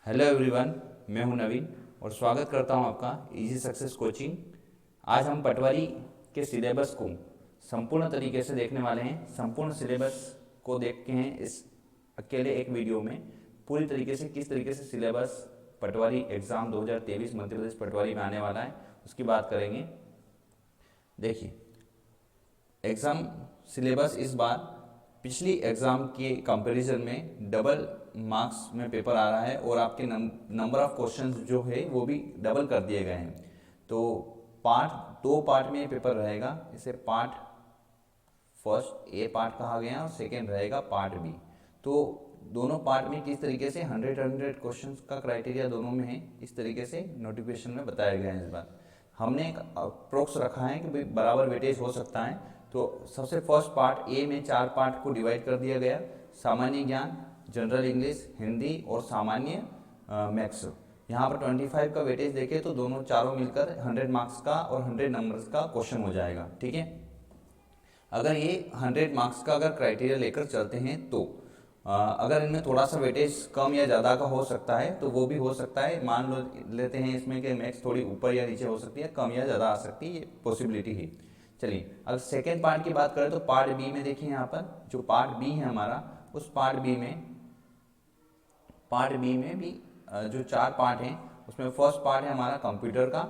Hello everyone, मैं हूं नवीन और स्वागत करता हूं आपका इजी सक्सेस कोचिंग। आज हम पटवारी के सिलेबस को संपूर्ण तरीके से देखने वाले हैं। संपूर्ण सिलेबस को देखते हैं इस अकेले एक वीडियो में पूरी तरीके से किस तरीके से सिलेबस पटवारी एग्ज़ाम 2023 मध्य प्रदेश पटवारी में आने वाला है उसकी बात करेंगे। देखिए, एग्ज़ाम सिलेबस इस बार पिछली एग्ज़ाम के कंपैरिजन में डबल मार्क्स में पेपर आ रहा है और आपके नंबर ऑफ क्वेश्चंस जो है वो भी डबल कर दिए गए हैं। तो दो पार्ट में पेपर रहेगा। इसे पार्ट फर्स्ट ए पार्ट कहा गया और सेकेंड रहेगा पार्ट बी। तो दोनों पार्ट में किस तरीके से 100 क्वेश्चंस का क्राइटेरिया दोनों में है, इस तरीके से नोटिफिकेशन में बताया गया है। इस बार हमने एक अप्रोक्स रखा है कि भाई बराबर वेटेज हो सकता है। तो सबसे फर्स्ट पार्ट ए में 4 पार्ट को डिवाइड कर दिया गया। सामान्य ज्ञान, जनरल इंग्लिश, हिंदी और सामान्य मैथ्स। यहाँ पर 25 का वेटेज देखें तो दोनों चारों मिलकर 100 मार्क्स का और 100 नंबर्स का क्वेश्चन हो जाएगा। ठीक है, अगर ये 100 मार्क्स का अगर क्राइटेरिया लेकर चलते हैं तो अगर इनमें थोड़ा सा वेटेज कम या ज़्यादा का हो सकता है तो वो भी हो सकता है। मान लेते हैं इसमें कि मैथ्स थोड़ी ऊपर या नीचे हो सकती है, कम या ज़्यादा आ सकती है, ये पॉसिबिलिटी है। चलिए, अगर सेकेंड पार्ट की बात करें तो पार्ट बी में देखिए, यहाँ पर जो पार्ट बी है हमारा, उस पार्ट बी में भी जो 4 पार्ट हैं उसमें फर्स्ट पार्ट है हमारा कंप्यूटर का,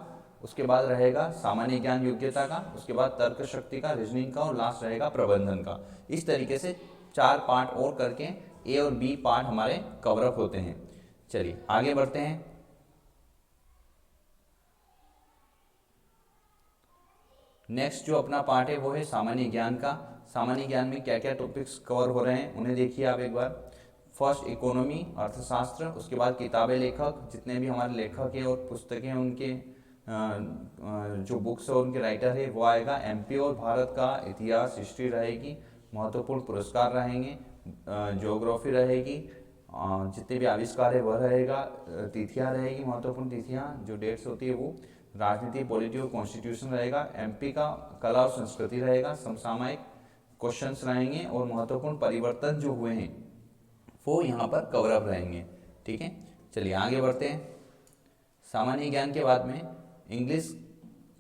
उसके बाद रहेगा सामान्य ज्ञान योग्यता का, उसके बाद तर्क शक्ति का, रीजनिंग का और लास्ट रहेगा प्रबंधन का। इस तरीके से 4 पार्ट और करके ए और बी पार्ट हमारे कवर अप होते हैं। चलिए आगे बढ़ते हैं। नेक्स्ट जो अपना पार्ट है वो है सामान्य ज्ञान का। सामान्य ज्ञान में क्या क्या टॉपिक्स कवर हो रहे हैं उन्हें देखिए आप एक बार। फर्स्ट इकोनॉमी, अर्थशास्त्र, उसके बाद किताबें, लेखक, जितने भी हमारे लेखक हैं और पुस्तकें हैं उनके जो बुक्स और उनके राइटर है वो आएगा। एमपी और भारत का इतिहास, हिस्ट्री रहेगी। महत्वपूर्ण पुरस्कार रहेंगे, ज्योग्राफी रहेगी, जितने भी आविष्कार है वह रहेगा। तिथियाँ रहेगी, महत्वपूर्ण तिथियाँ जो डेट्स होती है वो। राजनीति, पॉलिटी और कॉन्स्टिट्यूशन रहेगा। एमपी का कला और संस्कृति रहेगा। समसामयिक क्वेश्चंस रहेंगे और महत्वपूर्ण परिवर्तन जो हुए हैं वो यहाँ पर कवर अप रहेंगे। ठीक है, चलिए आगे बढ़ते हैं। सामान्य ज्ञान के बाद में इंग्लिश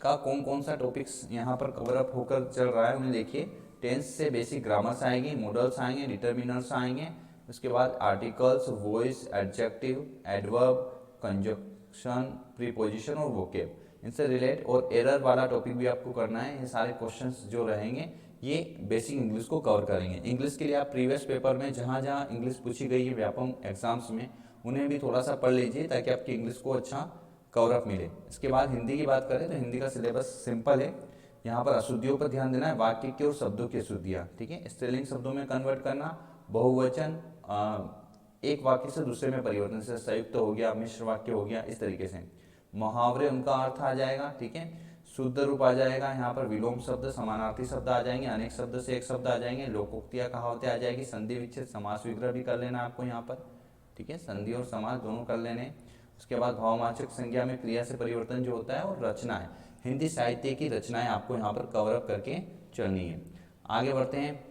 का कौन कौन सा टॉपिक्स यहाँ पर कवर अप होकर चल रहा है उन्हें देखिए। टेंस से बेसिक ग्रामर्स आएंगे, मॉडल्स आएंगे, डिटर्मिनर्स आएंगे, उसके बाद articles, voice, adjective, adverb, conjunction, preposition और वोकेब, इनसे रिलेट और एरर वाला टॉपिक भी आपको करना है। ये सारे क्वेश्चंस जो रहेंगे ये बेसिक इंग्लिश को कवर करेंगे। इंग्लिश के लिए आप प्रीवियस पेपर में जहाँ जहाँ इंग्लिश पूछी गई है व्यापम एग्जाम्स में उन्हें भी थोड़ा सा पढ़ लीजिए ताकि आपकी इंग्लिश को अच्छा कवर अप मिले। इसके बाद हिंदी की बात करें तो हिंदी का सिलेबस सिंपल है। यहाँ पर अशुद्धियों पर ध्यान देना है, वाक्य की और शब्दों की अशुद्धियाँ। ठीक है, स्त्रीलिंग शब्दों में कन्वर्ट करना, बहुवचन, एक वाक्य से दूसरे में परिवर्तन, जैसे संयुक्त हो गया, मिश्र वाक्य हो गया, इस तरीके से। मुहावरे, उनका अर्थ आ जाएगा। ठीक है, शुद्ध रूप आ जाएगा। यहाँ पर विलोम शब्द, समानार्थी शब्द आ जाएंगे, अनेक शब्द से एक शब्द आ जाएंगे, लोकोक्तियाँ, कहावतें आ जाएगी। संधि विच्छेद, समास विग्रह भी कर लेना आपको यहाँ पर। ठीक है, संधि और समास दोनों कर लेने। उसके बाद भाववाचक संज्ञा में क्रिया से परिवर्तन जो होता है, और रचना है, हिंदी साहित्य की रचनाएं आपको यहाँ पर कवर अप करके चलनी है। आगे बढ़ते हैं।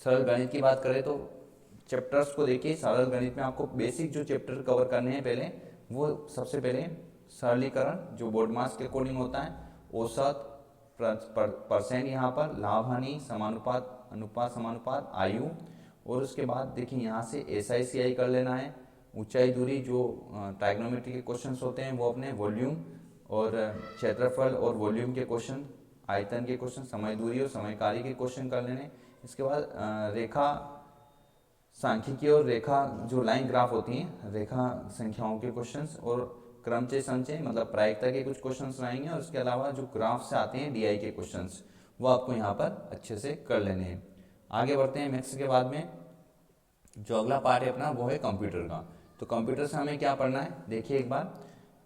सरल गणित की बात करें तो चैप्टर्स को देखिए। सरल गणित में आपको बेसिक जो चैप्टर कवर करने हैं पहले, वो सबसे पहले सरलीकरण जो बोर्ड मार्क्स के अकॉर्डिंग होता है, औसत, परसेंट, यहाँ पर लाभ हानि, समानुपात, अनुपात समानुपात, आयु, और उसके बाद देखिए यहाँ से SI कर लेना है। ऊंचाई दूरी जो ट्राइग्नोमेट्री के क्वेश्चंस होते हैं वो अपने वॉल्यूम और क्षेत्रफल और वॉल्यूम के क्वेश्चन, आयतन के क्वेश्चन, समय दूरी और समयकारी के क्वेश्चन कर लेने। इसके बाद रेखा सांख्यिकी और रेखा जो लाइन ग्राफ होती हैं, रेखा संख्याओं के क्वेश्चंस, और क्रमचय संचय मतलब प्रायिकता के कुछ क्वेश्चंस रहेंगे। और उसके अलावा जो ग्राफ से आते हैं DI के क्वेश्चंस, वो आपको यहाँ पर अच्छे से कर लेने हैं। आगे बढ़ते हैं। मैथ्स के बाद में जो अगला पार्ट है अपना वो है कंप्यूटर का। तो कंप्यूटर से हमें क्या पढ़ना है देखिए एक बार।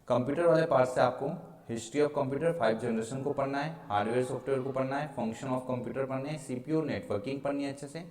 कंप्यूटर वाले पार्ट से आपको हिस्ट्री ऑफ कंप्यूटर 5 जनरेशन को पढ़ना है, हार्डवेयर सॉफ्टवेयर को पढ़ना है, फंक्शन ऑफ कंप्यूटर पढ़ने हैं, CPU नेटवर्किंग पढ़नी है अच्छे से,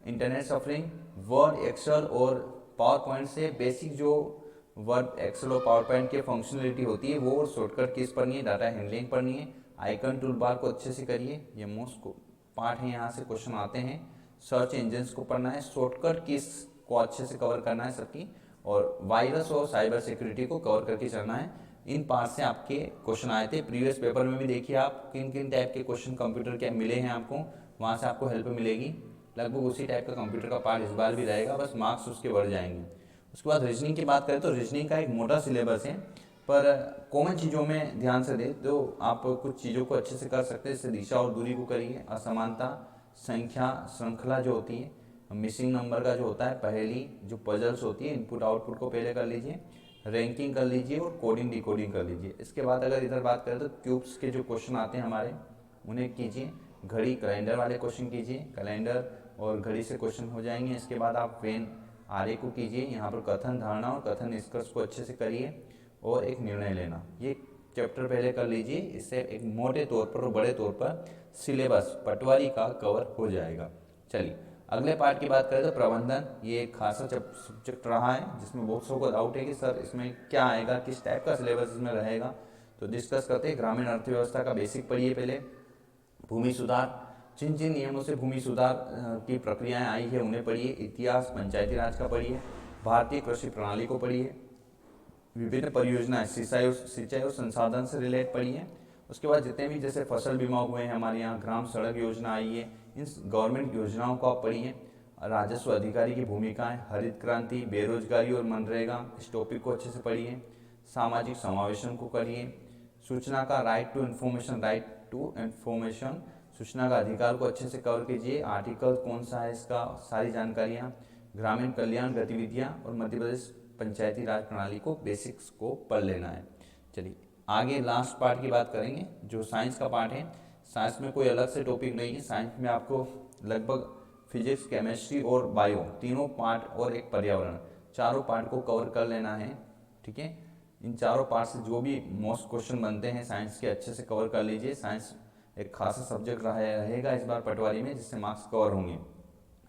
इंटरनेट सफरिंग, वर्ड, एक्सेल और पावर पॉइंट से बेसिक जो वर्ड, एक्सेल और पावर पॉइंट की फंक्शनलिटी होती है वो, और शॉर्टकट कीज पढ़नी है, डाटा हैंडलिंग पढ़नी है, आइकन टूल बार को अच्छे से करिए, ये मोस्ट पार्ट है, यहाँ से क्वेश्चन आते हैं। सर्च इंजन्स को पढ़ना है, शॉर्टकट कीज को अच्छे से कवर करना है सबकी, और वायरस और साइबर सिक्योरिटी को कवर करके चलना है। इन पार्ट से आपके क्वेश्चन आए थे प्रीवियस पेपर में भी। देखिए आप किन किन टाइप के क्वेश्चन कंप्यूटर के मिले हैं आपको, वहाँ से आपको हेल्प मिलेगी। लगभग उसी टाइप का कंप्यूटर का पार्ट इस बार भी रहेगा, बस मार्क्स उसके बढ़ जाएंगे। उसके बाद रीजनिंग की बात करें तो रीजनिंग का एक मोटा सिलेबस है, पर कॉमन चीज़ों में ध्यान से दें तो आप कुछ चीज़ों को अच्छे से कर सकते हैं। जैसे दिशा और दूरी को करिए, असमानता, संख्या श्रृंखला जो होती है, मिसिंग नंबर का जो होता है, पहेली जो पजल्स होती है, इनपुट आउटपुट को पहले कर लीजिए, रैंकिंग कर लीजिए और कोडिंग डिकोडिंग कर लीजिए। इसके बाद अगर इधर बात करें तो क्यूब्स के जो क्वेश्चन आते हैं हमारे, उन्हें कीजिए। घड़ी कैलेंडर वाले क्वेश्चन कीजिए, कैलेंडर और घड़ी से क्वेश्चन हो जाएंगे। इसके बाद आप वेन आर्य को कीजिए, यहाँ पर कथन धारणा और कथन निष्कर्ष को अच्छे से करिए और एक निर्णय लेना, ये चैप्टर पहले कर लीजिए। इससे एक मोटे तौर पर और बड़े तौर पर सिलेबस पटवारी का कवर हो जाएगा। चलिए अगले पार्ट की बात करें तो प्रबंधन, ये एक खासा सब्जेक्ट रहा है जिसमें बहुत सौ को डाउट है कि सर इसमें क्या आएगा, किस टाइप का सिलेबस इसमें रहेगा। तो डिस्कस करते हैं। ग्रामीण अर्थव्यवस्था का बेसिक पढ़िए पहले। भूमि सुधार, जिन जिन नियमों से भूमि सुधार की प्रक्रियाएं आई है उन्हें पढ़िए। इतिहास पंचायती राज का पढ़िए। भारतीय कृषि प्रणाली को पढ़िए। विभिन्न परियोजनाएं सिंचाई और संसाधन से रिलेट पढ़िए। उसके बाद जितने भी जैसे फसल बीमा हुए हैं हमारे यहाँ, ग्राम सड़क योजना आई है, इन गवर्नमेंट योजनाओं को आप पढ़िए। राजस्व अधिकारी की भूमिकाएं, हरित क्रांति, बेरोजगारी और मनरेगा, इस टॉपिक को अच्छे से पढ़िए। सामाजिक समावेशन को करिए। सूचना का राइट टू इन्फॉर्मेशन, सूचना का अधिकार को अच्छे से कवर कीजिए। आर्टिकल कौन सा है इसका, सारी जानकारियाँ। ग्रामीण कल्याण गतिविधियाँ और मध्य प्रदेश पंचायती राज प्रणाली को बेसिक्स को पढ़ लेना है। चलिए आगे लास्ट पार्ट की बात करेंगे जो साइंस का पार्ट है। साइंस में कोई अलग से टॉपिक नहीं है। साइंस में आपको लगभग फिजिक्स, केमिस्ट्री और बायो तीनों पार्ट और एक पर्यावरण, चारों पार्ट को कवर कर लेना है। ठीक है, इन चारों पार्ट से जो भी मोस्ट क्वेश्चन बनते हैं साइंस के अच्छे से कवर कर लीजिए। साइंस एक खासा सब्जेक्ट रहेगा इस बार पटवारी में, जिससे मार्क्स कवर होंगे।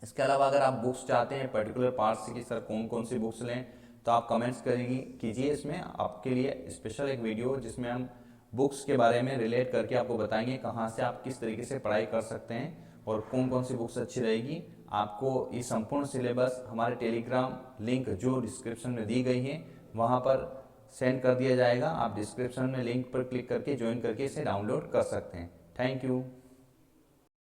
इसके अलावा अगर आप बुक्स चाहते हैं पर्टिकुलर पार्ट से कि सर कौन कौन सी बुक्स लें, तो आप कमेंट्स कीजिए। इसमें आपके लिए स्पेशल एक वीडियो जिसमें हम बुक्स के बारे में रिलेट करके आपको बताएंगे कहाँ से आप किस तरीके से पढ़ाई कर सकते हैं और कौन कौन सी बुक्स अच्छी रहेगी। आपको ये संपूर्ण सिलेबस हमारे टेलीग्राम लिंक जो डिस्क्रिप्शन में दी गई है वहाँ पर सेंड कर दिया जाएगा। आप डिस्क्रिप्शन में लिंक पर क्लिक करके ज्वाइन करके इसे डाउनलोड कर सकते हैं। Thank you.